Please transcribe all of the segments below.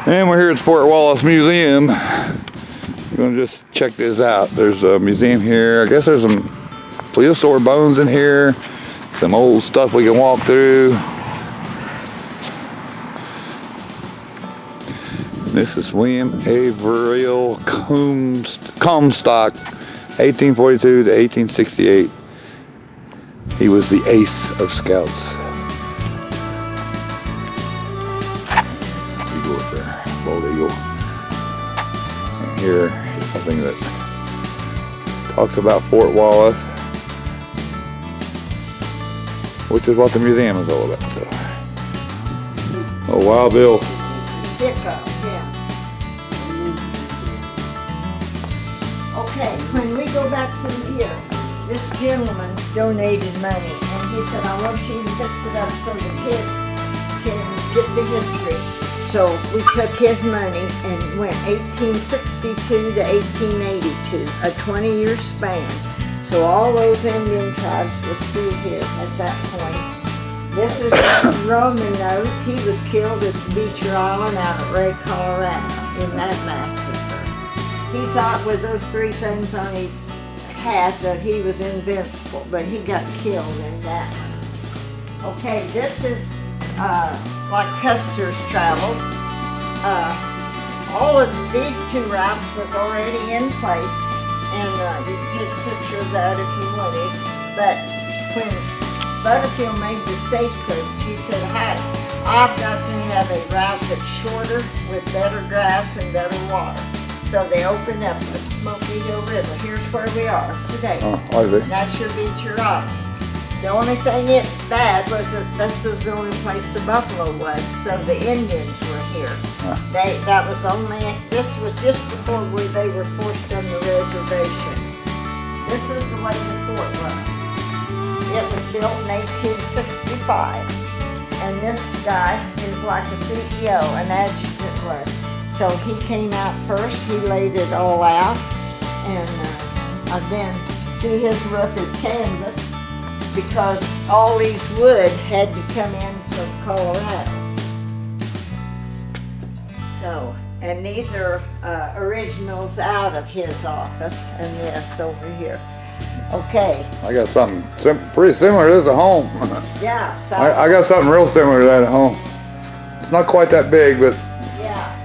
And we're here at the Fort Wallace Museum. We're gonna just check this out. There's a museum here. I guess there's some plesiosaur bones in here. Some old stuff we can walk through. This is William Averill Comstock, 1842 to 1868. He was the ace of scouts. Eagle up there, bald eagle. And here is something that talks about Fort Wallace, which is what the museum is all about. So, oh, Wild Bill. Okay, when we go back through here, this gentleman donated money, and he said, I want you to fix it up so the kids can get the history. So we took his money and went 1862 to 1882, a 20-year span. So all those Indian tribes were still here at that point. This is what Roman knows. He was killed at Beecher Island out at Ray, Colorado in that massacre. He thought with those three things on his hat that he was invincible, but he got killed in that one. Okay, this is like Custer's travels. All of these two routes was already in place, and you can take a picture of that if you wanted. But when Butterfield made the stagecoach, he said, hey, I've got to have a route that's shorter with better grass and better water. So they opened up the Smoky Hill River. Here's where we are today. Oh, that's your Beecher Island. The only thing bad was that this was the only place the buffalo was, so the Indians were here. This was just before they were forced on the reservation. This is the way the fort was. It was built in 1865. And this guy is like a CEO, an adjutant was. So he came out first, he laid it all out, and then see his roof is canvas because all these wood had to come in from Colorado. So, and these are originals out of his office, and this over here. Okay. I got something pretty similar to this at home. Yeah. I got something real similar to that at home. It's not quite that big, but. Yeah.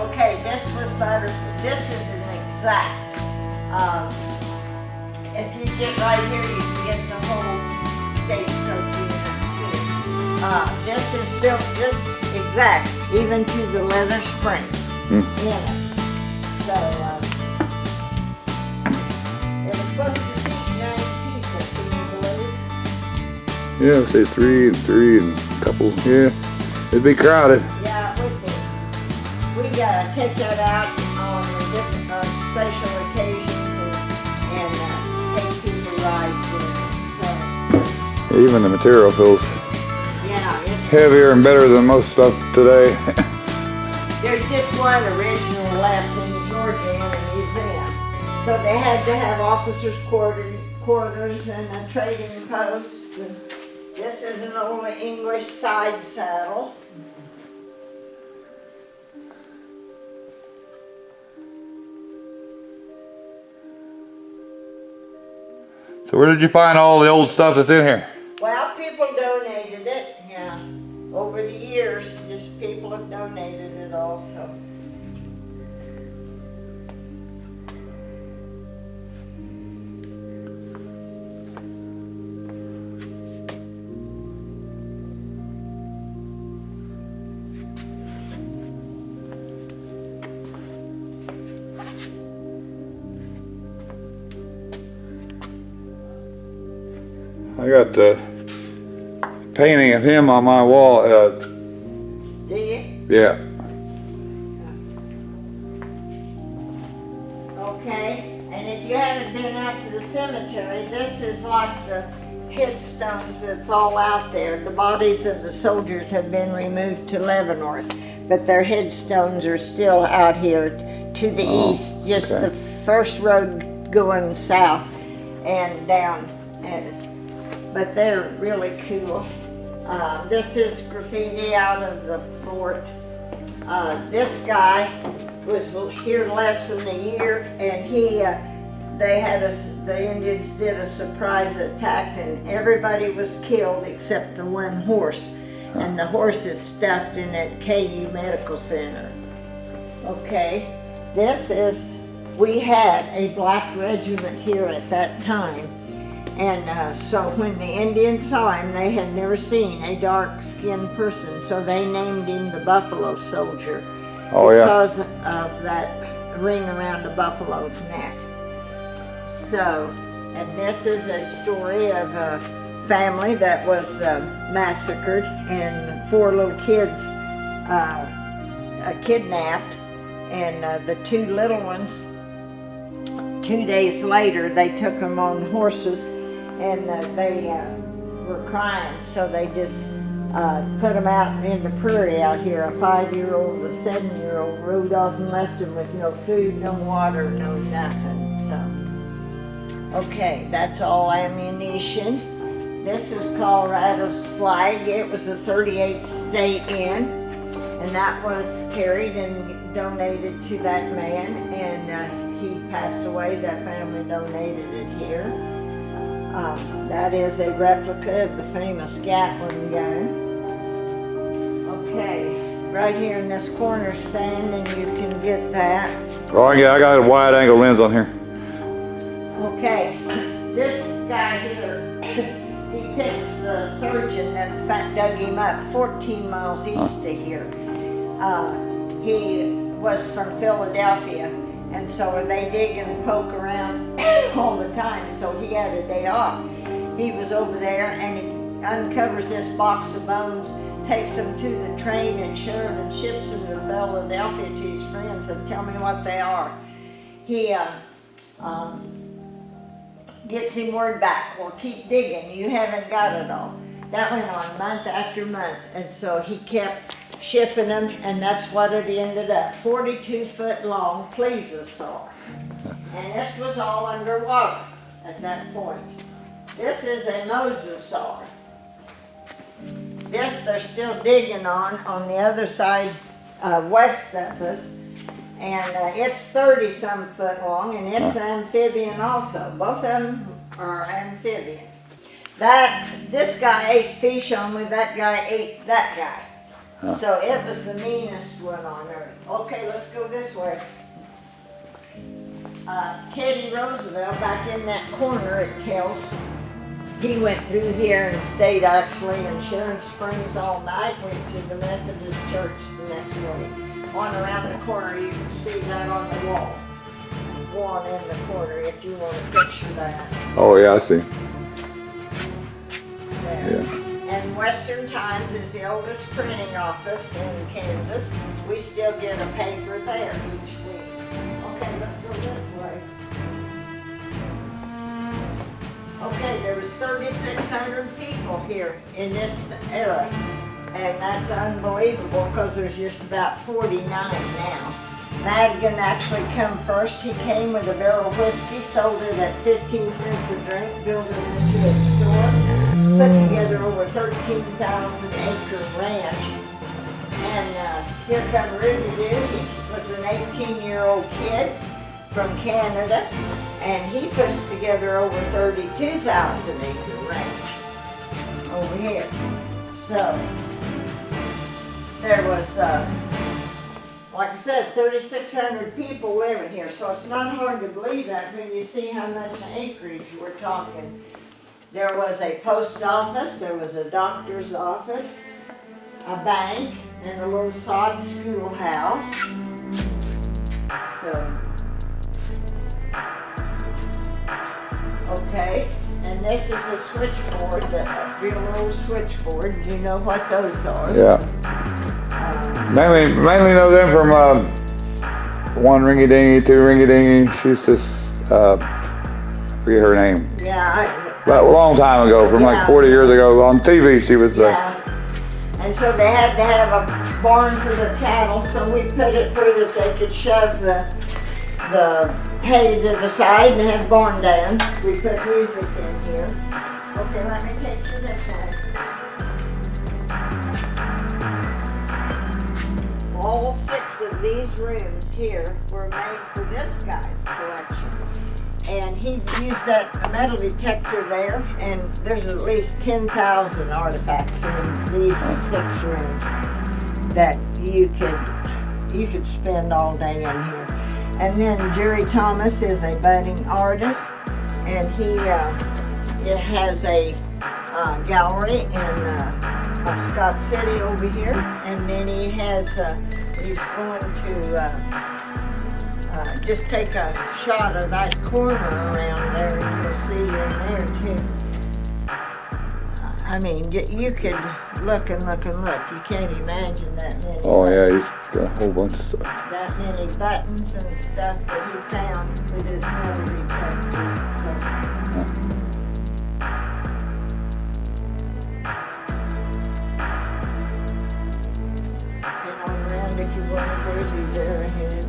Okay, this was Butterfield. This is an exact. If you get right here, you can get the whole stagecoach in here. This is built just exact, even to the leather springs in it. So, it was supposed to seat 9 people, can you believe? Yeah, let's say three and a couple. Yeah, it'd be crowded. Yeah, it would be. We take that out on different special occasions and take people rides in it. So, even the material feels heavier and better than most stuff today. There's just one original left in the Georgiana Museum. So they had to have officers' quarters and a trading post. And this is an old English side saddle. So where did you find all the old stuff that's in here? Well, people donated it, yeah. Over the years, just people have donated it also. I got a painting of him on my wall. Do you? Yeah. Okay, and if you haven't been out to the cemetery, this is like the headstones that's all out there. The bodies of the soldiers have been removed to Leavenworth, but their headstones are still out here to the east, just the first road going south and down. But they're really cool. This is graffiti out of the fort. This guy was here less than a year, and the Indians did a surprise attack, and everybody was killed except the one horse. And the horse is stuffed in that KU Medical Center. Okay, we had a black regiment here at that time. And so when the Indians saw him, they had never seen a dark-skinned person, so they named him the Buffalo Soldier. Oh, yeah. Because of that ring around the buffalo's neck. So, and this is a story of a family that was massacred, and 4 little kids kidnapped, and the 2 little ones, 2 days later, they took them on horses, and they were crying, so they just put them out in the prairie out here. A 5-year-old, a 7-year-old rode off and left them with no food, no water, no nothing. So, okay, that's all ammunition. This is Colorado's flag. It was the 38th state in, and that was carried and donated to that man, and he passed away. That family donated it here. That is a replica of the famous Gatling gun. Okay, right here in this corner stand, and you can get that. Oh yeah, I got a wide angle lens on here. Okay, this guy here, he picks the surgeon that dug him up 14 miles east of here. He was from Philadelphia, and so they dig and poke around all the time, so he had a day off. He was over there, and he uncovers this box of bones, takes them to the train in Sheridan, ships them to Philadelphia to his friends, and tell me what they are. He gets him word back, well, keep digging, you haven't got it all. That went on month after month, and so he kept shipping them, and that's what it ended up. 42-foot long plesiosaur. And this was all underwater at that point. This is a mosasaur. This they're still digging on the other side west of us, and it's 30-some foot long, and it's amphibian also. Both of them are amphibian. This guy ate fish only, that guy ate that guy. So it was the meanest one on earth. Okay, let's go this way. Teddy Roosevelt, back in that corner, it tells, he went through here and stayed actually in Sharon Springs all night, went to the Methodist church the next day. On around the corner, you can see that on the wall. Go on in the corner if you want to picture that. Oh yeah, I see. There. Yeah. And Western Times is the oldest printing office in Kansas. We still get a paper there each week. Okay, let's go this way. Okay, there was 3,600 people here in this era. And that's unbelievable because there's just about 49 now. Madigan actually come first. He came with a barrel of whiskey, sold it at 15 cents a drink, built it into a store, put together over 13,000 acre ranch. And here come Ruby Doo. He was an 18-year-old kid from Canada, and he puts together over 32,000 acre ranch over here. So there was, like I said, 3,600 people living here, so it's not hard to believe that when you see how much acreage we're talking. There was a post office, there was a doctor's office, a bank, and a little sod schoolhouse. So, okay, and this is a switchboard, a real old switchboard. You know what those are. Yeah. Mainly know them from one ringy dingy, two ringy dingy. She used to forget her name. Yeah. But a long time ago, from like 40 years ago, on TV she was. Yeah. And so they had to have a barn for their cattle, so we put it where that they could shove the hay to the side and have barn dance. We put music in here. Okay, let me take you this way. all 6 of these rooms here were made for this guy's collection. And he used that metal detector there, and there's at least 10,000 artifacts in these 6 rooms that you could spend all day in here. And then Jerry Thomas is a budding artist, and he has a gallery in Scott City over here, and then he has he's going to just take a shot of that corner around there, and you'll see in there too. I mean, you could look and look and look. You can't imagine that many. Oh yeah, he's got a whole bunch of stuff. That many buttons and stuff that he found with his metal detector. So. And on around, if you want to, there's these arrowheads.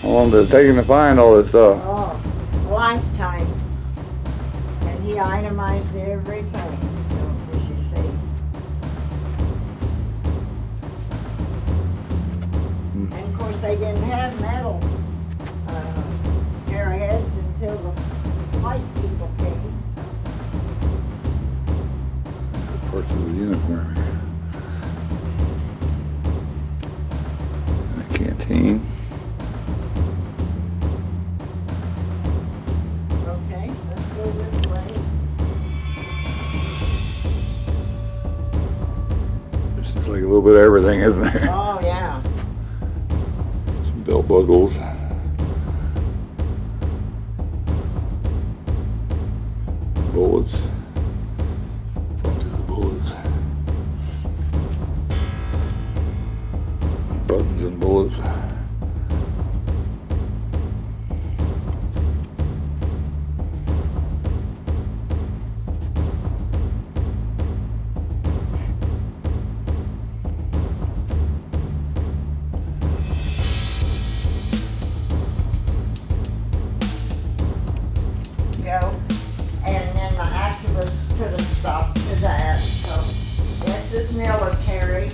How long did it take him to find all this stuff? Oh, lifetime. And he itemized everything, so as you see. And of course they didn't have metal arrowheads until the white people came. So. Parts of the uniform. And a canteen. Okay, let's go this way. There's just like a little bit of everything, isn't there? Oh yeah. Some belt buckles. Bullets. Bunches of bullets. Buttons and bullets. Go. And then my activists put a stop to that. So this is military.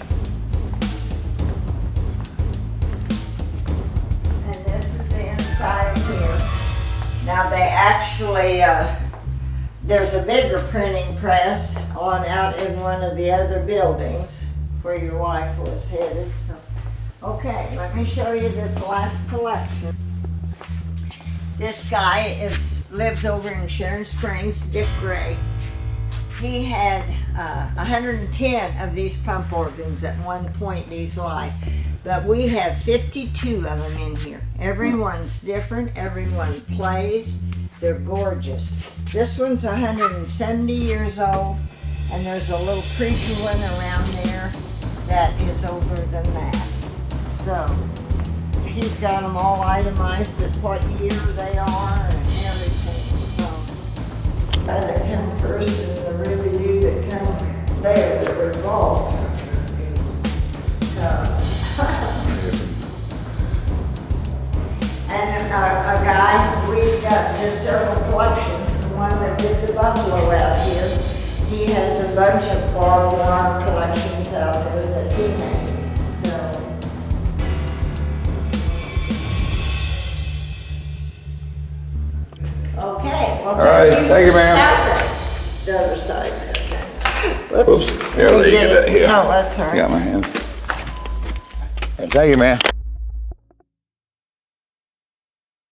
And this is the inside here. Now they actually, there's a bigger printing press out in one of the other buildings where your wife was headed. So, okay, let me show you this last collection. This guy lives over in Sharon Springs, Dick Gray. He had 110 of these pump organs at one point in his life, but we have 52 of them in here. Everyone's different, everyone plays, they're gorgeous. This one's 170 years old, and there's a little creepy one around there that is older than that. So, he's got them all itemized at what year they are and everything. So, that come first and the really do that come there that are false. So, and a guy, we've got just several collections. The one that did the buffalo out here, he has a bunch of barbed wire collections out there that he made. Okay. Well, All right, thank you, ma'am. The other side there. Whoops. Here, let you get that here. No, that's all right. Got my hand. All right, thank you, man.